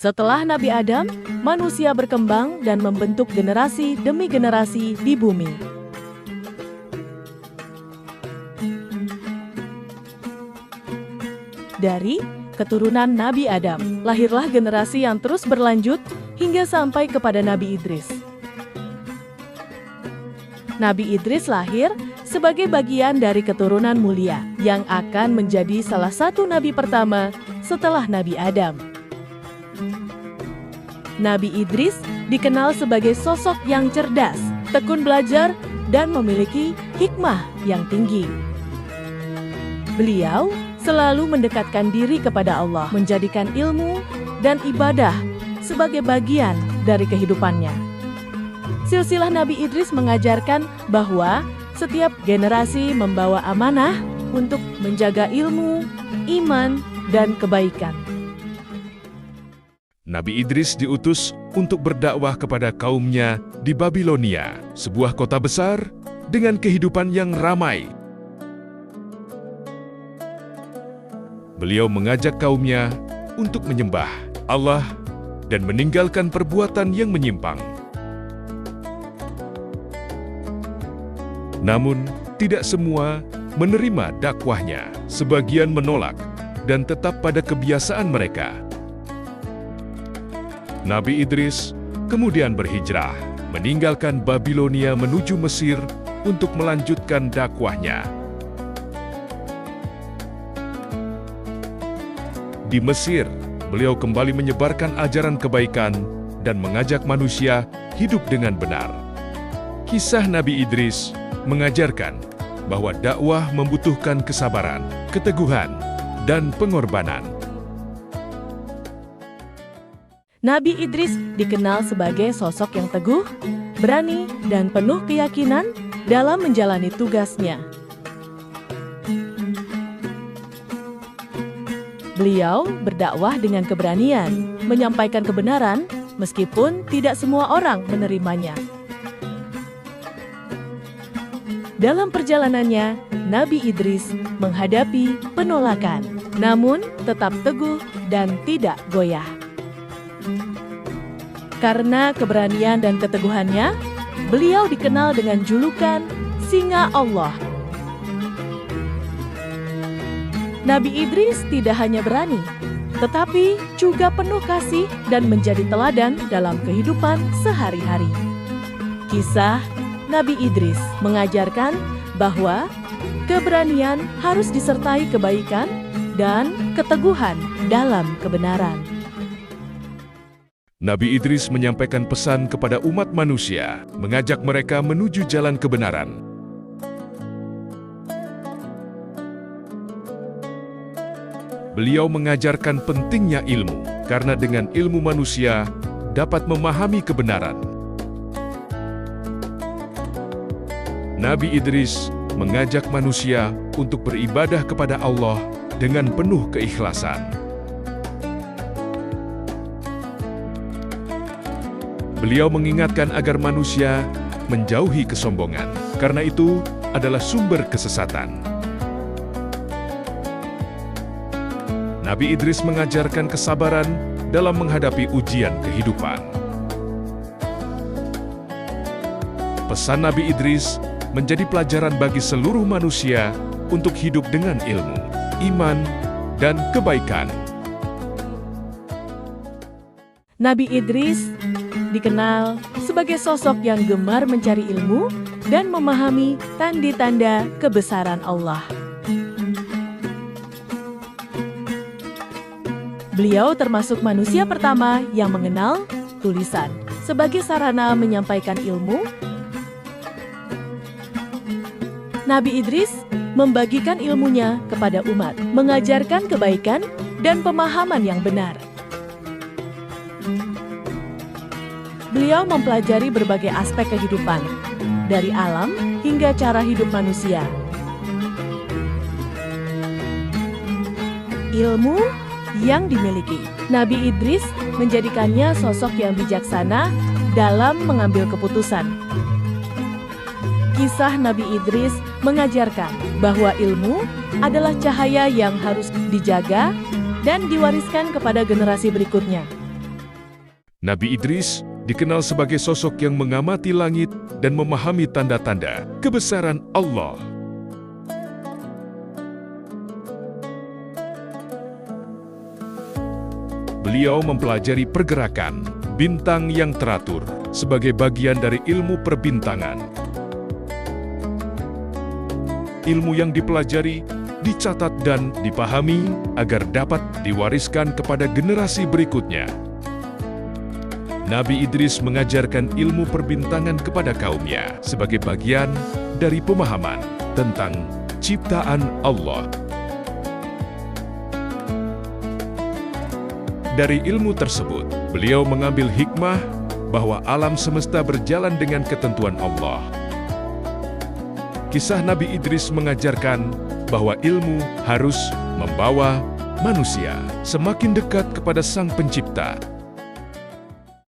Setelah Nabi Adam, manusia berkembang dan membentuk generasi demi generasi di bumi. Dari keturunan Nabi Adam, lahirlah generasi yang terus berlanjut hingga sampai kepada Nabi Idris. Nabi Idris lahir sebagai bagian dari keturunan mulia yang akan menjadi salah satu nabi pertama setelah Nabi Adam. Nabi Idris dikenal sebagai sosok yang cerdas, tekun belajar, dan memiliki hikmah yang tinggi. Beliau selalu mendekatkan diri kepada Allah, menjadikan ilmu dan ibadah sebagai bagian dari kehidupannya. Silsilah Nabi Idris mengajarkan bahwa setiap generasi membawa amanah untuk menjaga ilmu, iman, dan kebaikan. Nabi Idris diutus untuk berdakwah kepada kaumnya di Babilonia, sebuah kota besar dengan kehidupan yang ramai. Beliau mengajak kaumnya untuk menyembah Allah dan meninggalkan perbuatan yang menyimpang. Namun, tidak semua menerima dakwahnya. Sebagian menolak dan tetap pada kebiasaan mereka. Nabi Idris kemudian berhijrah, meninggalkan Babilonia menuju Mesir untuk melanjutkan dakwahnya. Di Mesir, beliau kembali menyebarkan ajaran kebaikan dan mengajak manusia hidup dengan benar. Kisah Nabi Idris mengajarkan bahwa dakwah membutuhkan kesabaran, keteguhan, dan pengorbanan. Nabi Idris dikenal sebagai sosok yang teguh, berani, dan penuh keyakinan dalam menjalani tugasnya. Beliau berdakwah dengan keberanian, menyampaikan kebenaran meskipun tidak semua orang menerimanya. Dalam perjalanannya, Nabi Idris menghadapi penolakan, namun tetap teguh dan tidak goyah. Karena keberanian dan keteguhannya, beliau dikenal dengan julukan Singa Allah. Nabi Idris tidak hanya berani, tetapi juga penuh kasih dan menjadi teladan dalam kehidupan sehari-hari. Kisah Nabi Idris mengajarkan bahwa keberanian harus disertai kebaikan dan keteguhan dalam kebenaran. Nabi Idris menyampaikan pesan kepada umat manusia, mengajak mereka menuju jalan kebenaran. Beliau mengajarkan pentingnya ilmu, karena dengan ilmu manusia dapat memahami kebenaran. Nabi Idris mengajak manusia untuk beribadah kepada Allah dengan penuh keikhlasan. Beliau mengingatkan agar manusia menjauhi kesombongan, karena itu adalah sumber kesesatan. Nabi Idris mengajarkan kesabaran dalam menghadapi ujian kehidupan. Pesan Nabi Idris menjadi pelajaran bagi seluruh manusia untuk hidup dengan ilmu, iman, dan kebaikan. Nabi Idris dikenal sebagai sosok yang gemar mencari ilmu dan memahami tanda-tanda kebesaran Allah. Beliau termasuk manusia pertama yang mengenal tulisan sebagai sarana menyampaikan ilmu. Nabi Idris membagikan ilmunya kepada umat, mengajarkan kebaikan dan pemahaman yang benar. Beliau mempelajari berbagai aspek kehidupan, dari alam hingga cara hidup manusia. Ilmu yang dimiliki Nabi Idris menjadikannya sosok yang bijaksana dalam mengambil keputusan. Kisah Nabi Idris mengajarkan bahwa ilmu adalah cahaya yang harus dijaga dan diwariskan kepada generasi berikutnya. Nabi Idris dikenal sebagai sosok yang mengamati langit dan memahami tanda-tanda kebesaran Allah. Beliau mempelajari pergerakan bintang yang teratur sebagai bagian dari ilmu perbintangan. Ilmu yang dipelajari, dicatat dan dipahami agar dapat diwariskan kepada generasi berikutnya. Nabi Idris mengajarkan ilmu perbintangan kepada kaumnya sebagai bagian dari pemahaman tentang ciptaan Allah. Dari ilmu tersebut, beliau mengambil hikmah bahwa alam semesta berjalan dengan ketentuan Allah. Kisah Nabi Idris mengajarkan bahwa ilmu harus membawa manusia semakin dekat kepada Sang Pencipta